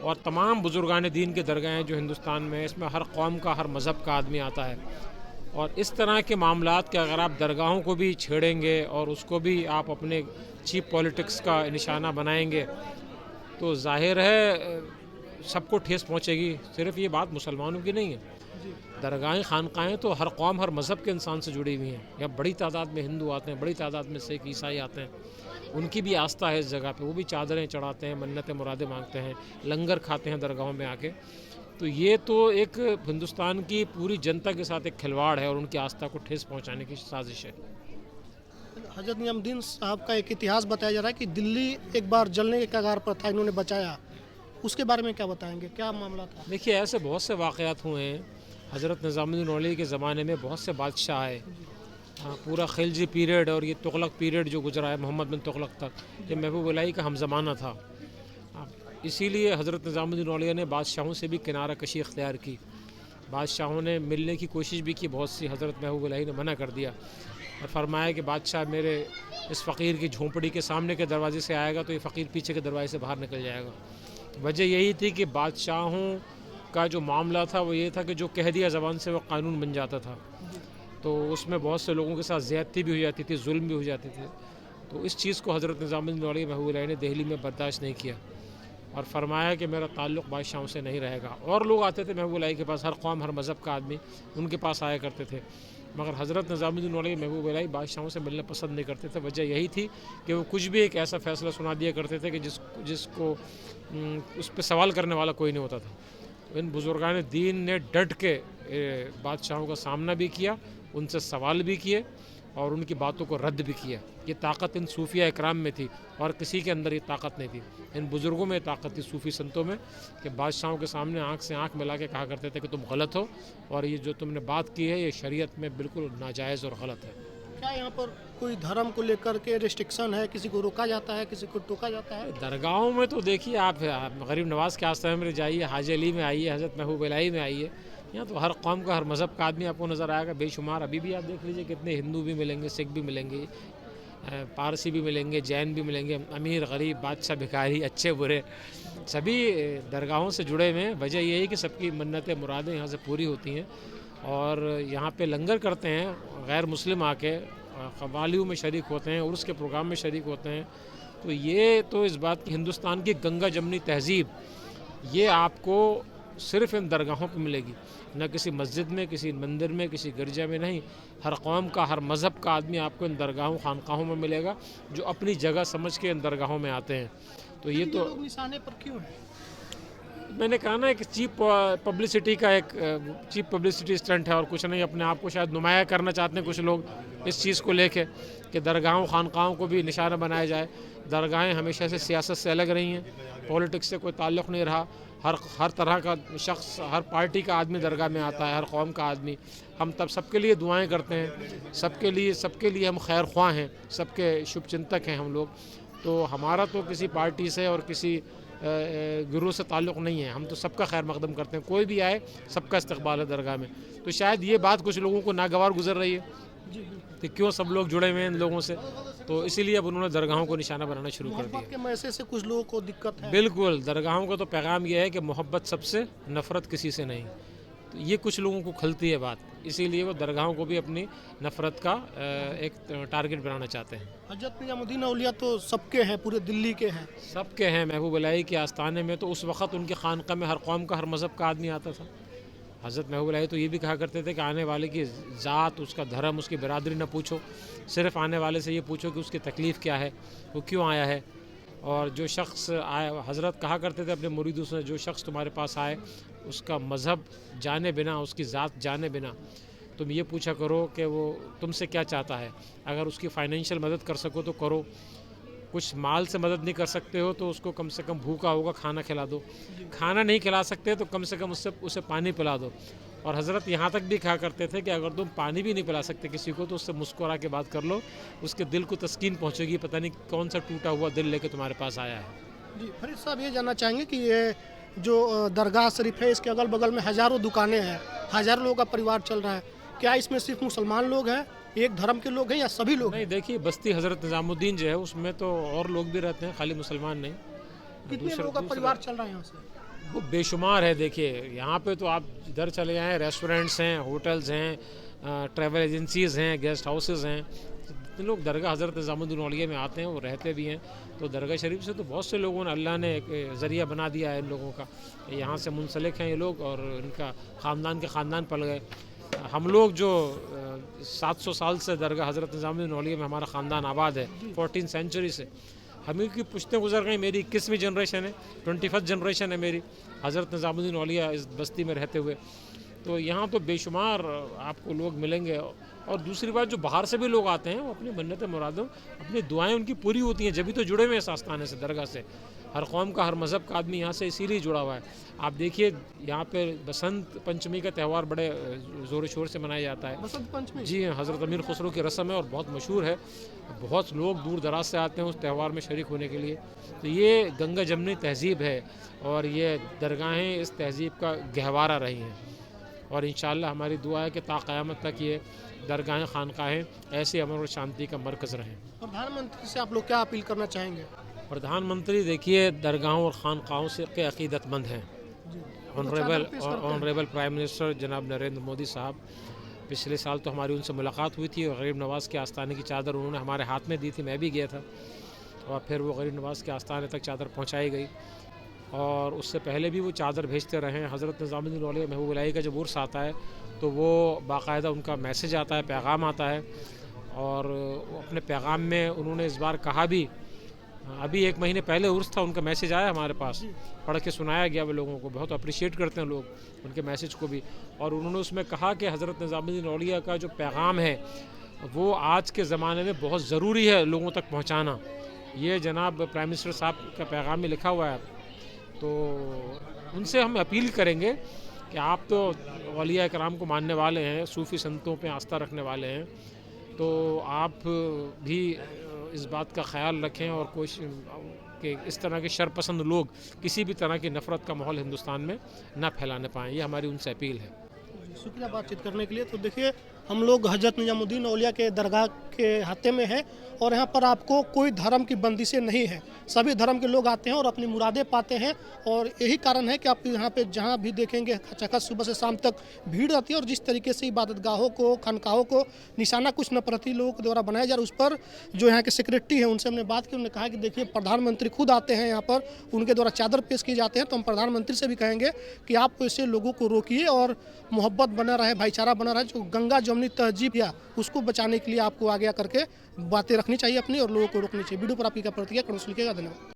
اور تمام بزرگان دین کے درگاہیں جو ہندوستان میں ہیں، اس میں ہر قوم کا ہر مذہب کا آدمی آتا ہے. اور اس طرح کے معاملات کے اگر آپ درگاہوں کو بھی چھیڑیں گے اور اس کو بھی آپ اپنے چیپ پولیٹکس کا نشانہ بنائیں گے تو ظاہر ہے سب کو ٹھیس پہنچے گی. صرف یہ بات مسلمانوں کی نہیں ہے، درگاہیں خانقاہیں تو ہر قوم ہر مذہب کے انسان سے جڑی ہوئی ہیں. یہاں بڑی تعداد میں ہندو آتے ہیں، بڑی تعداد میں سکھ عیسائی آتے ہیں، ان کی بھی آستھا ہے اس جگہ پہ، وہ بھی چادریں چڑھاتے ہیں، منتیں مرادیں مانگتے ہیں، لنگر کھاتے ہیں درگاہوں میں آ کے. تو یہ تو ایک ہندوستان کی پوری جنتا کے ساتھ ایک کھلواڑ ہے اور ان کی آستھا کو ٹھیس پہنچانے کی سازش ہے. حضرت نظام الدین صاحب کا ایک اتہاس بتایا جا رہا ہے کہ دلی ایک بار جلنے کے کگار پر تھا، انہوں نے بچایا. اس کے بارے میں کیا بتائیں گے، کیا معاملہ تھا؟ دیکھیے ایسے بہت سے واقعات ہوئے ہیں. حضرت نظام الدین اولیا کے زمانے میں بہت سے بادشاہ آئے. پورا خلجی پیریڈ اور یہ تغلق پیریڈ جو گزرا ہے محمد بن تغلق تک، یہ محبوب الہی کا ہم زمانہ تھا. اسی لیے حضرت نظام الدین اولیا نے بادشاہوں سے بھی کنارہ کشی اختیار کی. بادشاہوں نے ملنے کی کوشش بھی کی بہت سی، حضرت محبوب الہی نے منع کر دیا اور فرمایا کہ بادشاہ میرے اس فقیر کی جھونپڑی کے سامنے کے دروازے سے آئے گا تو یہ فقیر پیچھے کے دروازے سے باہر نکل جائے گا. وجہ یہی تھی کہ بادشاہوں کا جو معاملہ تھا وہ یہ تھا کہ جو کہہ دیا زبان سے وہ قانون بن جاتا تھا. تو اس میں بہت سے لوگوں کے ساتھ زیادتی بھی ہو جاتی تھی، ظلم بھی ہو جاتے تھے. تو اس چیز کو حضرت نظام الدین اولیا محبوب الہی نے دہلی میں برداشت نہیں کیا اور فرمایا کہ میرا تعلق بادشاہوں سے نہیں رہے گا. اور لوگ آتے تھے محبوب الہی کے پاس، ہر قوم ہر مذہب کا آدمی ان کے پاس آیا کرتے تھے، مگر حضرت نظام الدین اولیا محبوب الہی بادشاہوں سے ملنا پسند نہیں کرتے تھے. وجہ یہی تھی کہ وہ کچھ بھی ایک ایسا فیصلہ سنا دیا کرتے تھے کہ جس کو اس پہ سوال کرنے والا کوئی نہیں ہوتا تھا. ان بزرگان دین نے ڈٹ کے بادشاہوں کا سامنا بھی کیا، ان سے سوال بھی کیے اور ان کی باتوں کو رد بھی کیا. یہ طاقت ان صوفیہ اکرام میں تھی اور کسی کے اندر یہ طاقت نہیں تھی. ان بزرگوں میں طاقت تھی، صوفی سنتوں میں، کہ بادشاہوں کے سامنے آنکھ سے آنکھ ملا کے کہا کرتے تھے کہ تم غلط ہو اور یہ جو تم نے بات کی ہے یہ شریعت میں بالکل ناجائز اور غلط ہے. کیا یہاں پر کوئی دھرم کو لے کر کے ریسٹرکشن ہے، کسی کو روکا جاتا ہے، کسی کو ٹوکا جاتا ہے؟ درگاہوں میں تو دیکھیے آپ غریب نواز کے آستانے میں جائیے، حاجی علی میں آئیے، حضرت محبوب الہی میں آئیے، یہاں تو ہر قوم کا ہر مذہب کا آدمی آپ کو نظر آئے گا بے شمار. ابھی بھی آپ دیکھ لیجیے کتنے ہندو بھی ملیں گے، سکھ بھی ملیں گے، پارسی بھی ملیں گے، جین بھی ملیں گے، امیر غریب بادشاہ بھکاری اچھے برے سبھی درگاہوں سے جڑے ہوئے ہیں. وجہ یہی کہ سب کی منتیں مرادیں یہاں سے پوری ہوتی ہیں اور یہاں پہ لنگر کرتے ہیں. غیر مسلم آ کے قوالیوں میں شریک ہوتے ہیں، عرس کے پروگرام میں شریک ہوتے ہیں. تو یہ تو اس بات کی ہندوستان کی گنگا جمنی تہذیب یہ آپ کو صرف ان درگاہوں پہ ملے گی، نہ کسی مسجد میں، کسی مندر میں، کسی گرجا میں نہیں. ہر قوم کا ہر مذہب کا آدمی آپ کو ان درگاہوں خانقاہوں میں ملے گا جو اپنی جگہ سمجھ کے ان درگاہوں میں آتے ہیں. تو یہ تو لوگ نشانے پر کیوں ہیں؟ میں نے کہا نا ایک چیپ پبلسٹی کا ایک چیپ پبلسٹی اسٹنٹ ہے اور کچھ نہیں. اپنے آپ کو شاید نمایاں کرنا چاہتے ہیں کچھ لوگ اس چیز کو لے کے کہ درگاہوں خانقاہوں کو بھی نشانہ بنایا جائے. درگاہیں ہمیشہ سے سیاست سے الگ رہی ہیں، پولیٹکس سے کوئی تعلق نہیں رہا. ہر طرح کا شخص، ہر پارٹی کا آدمی درگاہ میں آتا ہے، ہر قوم کا آدمی. ہم تب سب کے لیے دعائیں کرتے ہیں، سب کے لیے ہم خیر خواہ ہیں، سب کے شبھ چنتک ہیں ہم لوگ. تو ہمارا تو کسی پارٹی سے اور کسی گروہ سے تعلق نہیں ہے. ہم تو سب کا خیر مقدم کرتے ہیں، کوئی بھی آئے سب کا استقبال ہے درگاہ میں. تو شاید یہ بات کچھ لوگوں کو ناگوار گزر رہی ہے کہ کیوں سب لوگ جڑے ہوئے ہیں ان لوگوں سے، تو اسی لیے اب انہوں نے درگاہوں کو نشانہ بنانا شروع کر دیا. محبت کے میسے سے کچھ لوگوں کو دقت ہے. بالکل، درگاہوں کا تو پیغام یہ ہے کہ محبت سب سے، نفرت کسی سے نہیں. تو یہ کچھ لوگوں کو کھلتی ہے بات، اسی لیے وہ درگاہوں کو بھی اپنی نفرت کا ایک ٹارگٹ بنانا چاہتے ہیں. حضرت نظام الدین اولیا تو سب کے ہیں، پورے دلی کے ہیں. سب کے ہیں. محبوب الہی کے آستانے میں تو اس وقت ان کے خانقاہ میں ہر قوم کا ہر مذہب کا آدمی آتا تھا. حضرت محبوب الہی تو یہ بھی کہا کرتے تھے کہ آنے والے کی ذات، اس کا دھرم، اس کی برادری نہ پوچھو، صرف آنے والے سے یہ پوچھو کہ اس کی تکلیف کیا ہے، وہ کیوں آیا ہے. اور جو شخص آئے، حضرت کہا کرتے تھے اپنے مریدوں سے، جو شخص تمہارے پاس آئے اس کا مذہب جانے بنا، اس کی ذات جانے بنا تم یہ پوچھا کرو کہ وہ تم سے کیا چاہتا ہے. اگر اس کی فائنینشیل مدد کر سکو تو کرو، کچھ مال سے مدد نہیں کر سکتے ہو تو اس کو کم سے کم بھوکا ہوگا کھانا کھلا دو. کھانا نہیں کھلا سکتے تو کم سے کم اسے پانی پلا دو. اور حضرت یہاں تک بھی کہا کرتے تھے کہ اگر تم پانی بھی نہیں پلا سکتے کسی کو تو اس سے مسکرا کے بات کر لو، اس کے دل کو تسکین پہنچے گی. پتہ نہیں کون سا ٹوٹا ہوا دل لے کے تمہارے پاس آیا ہے. جی فرید صاحب، یہ جاننا چاہیں گے کہ یہ جو درگاہ شریف ہے اس کے اگل بغل میں ہزاروں دکانیں ہیں، ہزاروں لوگوں کا پریوار چل رہا ہے، کیا اس میں صرف مسلمان لوگ ہیں، ایک دھرم کے لوگ ہیں، یا سبھی لوگ ہیں؟ نہیں، دیکھیے بستی حضرت نظام الدین جو ہے اس میں تو اور لوگ بھی رہتے ہیں، خالی مسلمان نہیں. کتنے لوگوں کا پریوار چل رہا ہے یہاں سے؟ وہ بے شمار ہے. دیکھیے یہاں پہ تو آپ ادھر چلے جائیں، ریسٹورینٹس ہیں، ہوٹلز ہیں، ٹریول ایجنسیز ہیں، گیسٹ ہاؤسز ہیں. جتنے لوگ درگاہ حضرت نظام الدین اولیاء میں آتے ہیں وہ رہتے بھی ہیں. تو درگاہ شریف سے تو بہت سے لوگوں نے اللہ نے ایک ذریعہ بنا دیا ہے ان لوگوں کا. یہاں سے منسلک ہیں یہ لوگ اور ان کا خاندان کے خاندان پل گئے. ہم لوگ جو 700 سال سے درگاہ حضرت نظام الدین اولیاء میں ہمارا خاندان آباد ہے، 14 سینچری سے ہمیں کی پشتیں گزر گئیں. میری 21ویں جنریشن ہے، 21 جنریشن ہے میری حضرت نظام الدین اولیاء اس بستی میں رہتے ہوئے. تو یہاں تو بے شمار آپ کو لوگ ملیں گے. اور دوسری بات جو باہر سے بھی لوگ آتے ہیں وہ اپنی منتیں مرادوں اپنی دعائیں ان کی پوری ہوتی ہیں، جبھی تو جڑے ہوئے ہیں اس آستانے سے، درگاہ سے. ہر قوم کا ہر مذہب کا آدمی یہاں سے اسی لیے جڑا ہوا ہے. آپ دیکھیے یہاں پہ بسنت پنچمی کا تہوار بڑے زور و شور سے منایا جاتا ہے. بسنت پنچمی جی ہاں، حضرت امیر خسرو کی رسم ہے اور بہت مشہور ہے. بہت لوگ دور دراز سے آتے ہیں اس تہوار میں شریک ہونے کے لیے. تو یہ گنگا جمنی تہذیب ہے اور یہ درگاہیں اس تہذیب کا گہوارہ رہی ہیں. اور انشاءاللہ ہماری دعا ہے کہ تا قیامت تک یہ درگاہیں خانقاہیں ایسے امن اور شانتی کا مرکز رہیں. پردھان منتری سے آپ لوگ کیا اپیل کرنا چاہیں گے؟ پردھان منتری دیکھیے درگاہوں اور خانقاہوں سے کے عقیدت مند ہیں. آنریبل پرائم منسٹر جناب نریندر مودی صاحب، پچھلے سال تو ہماری ان سے ملاقات ہوئی تھی اور غریب نواز کے آستانے کی چادر انہوں نے ہمارے ہاتھ میں دی تھی. میں بھی گیا تھا اور پھر وہ غریب نواز کے آستانے تک چادر پہنچائی گئی. اور اس سے پہلے بھی وہ چادر بھیجتے رہے ہیں. حضرت نظام الدین اولیاء محبوب الہی کا جب عرس آتا ہے تو وہ باقاعدہ ان کا میسج آتا ہے، پیغام آتا ہے. اور اپنے پیغام میں انہوں نے اس بار کہا بھی، ابھی 1 مہینے پہلے عرس تھا، ان کا میسج آیا ہمارے پاس، پڑھ کے سنایا گیا. وہ لوگوں کو بہت اپریشیٹ کرتے ہیں لوگ ان کے میسج کو بھی. اور انہوں نے اس میں کہا کہ حضرت نظام الدین اولیاء کا جو پیغام ہے وہ آج کے زمانے میں بہت ضروری ہے لوگوں تک پہنچانا. یہ جناب پرائم منسٹر صاحب کا پیغام میں لکھا ہوا ہے. تو ان سے ہم اپیل کریں گے کہ آپ تو اولیاء کرام کو ماننے والے ہیں، صوفی سنتوں پہ آستھا رکھنے والے ہیں، تو آپ بھی اس بات کا خیال رکھیں اور کوشش کہ اس طرح کے شرپسند لوگ کسی بھی طرح کی نفرت کا ماحول ہندوستان میں نہ پھیلانے پائیں. یہ ہماری ان سے اپیل ہے. شکریہ بات چیت کرنے کے لیے. تو دیکھیے ہم لوگ حضرت نظام الدین اولیاء کے درگاہ کے احاطے میں ہیں اور یہاں پر آپ کو کوئی دھرم کی بندشیں نہیں ہیں. سبھی دھرم کے لوگ آتے ہیں اور اپنی مرادیں پاتے ہیں. اور یہی کارن ہے کہ آپ یہاں پہ جہاں بھی دیکھیں گے کھچاکھچ صبح سے شام تک بھیڑ رہتی ہے. اور جس طریقے سے عبادت گاہوں کو، خانقاہوں کو نشانہ کچھ نفرتی لوگوں کے دوارا بنایا جا رہا ہے، اس پر جو یہاں کے سیکریٹری ہیں ان سے ہم نے بات کی. انہوں نے کہا کہ دیکھیے پردھان منتری خود آتے ہیں یہاں پر، ان کے دوارا چادر پیش کیے جاتے ہیں. تو ہم پردھان منتری سے بھی کہیں گے کہ آپ ایسے لوگوں کو روکیے اور محبت بنا رہے، بھائی چارہ بنا رہے. جو گنگا جمنی تہذیب یا اس کو بچانے کے لیے آپ کو آگے آ کر کے باتیں رکھنی چاہیے اپنی اور لوگوں کو روکنی چاہیے. ویڈیو پر آپ کی کیا پڑتی ہے، کنسل کیے گا. دھنیواد.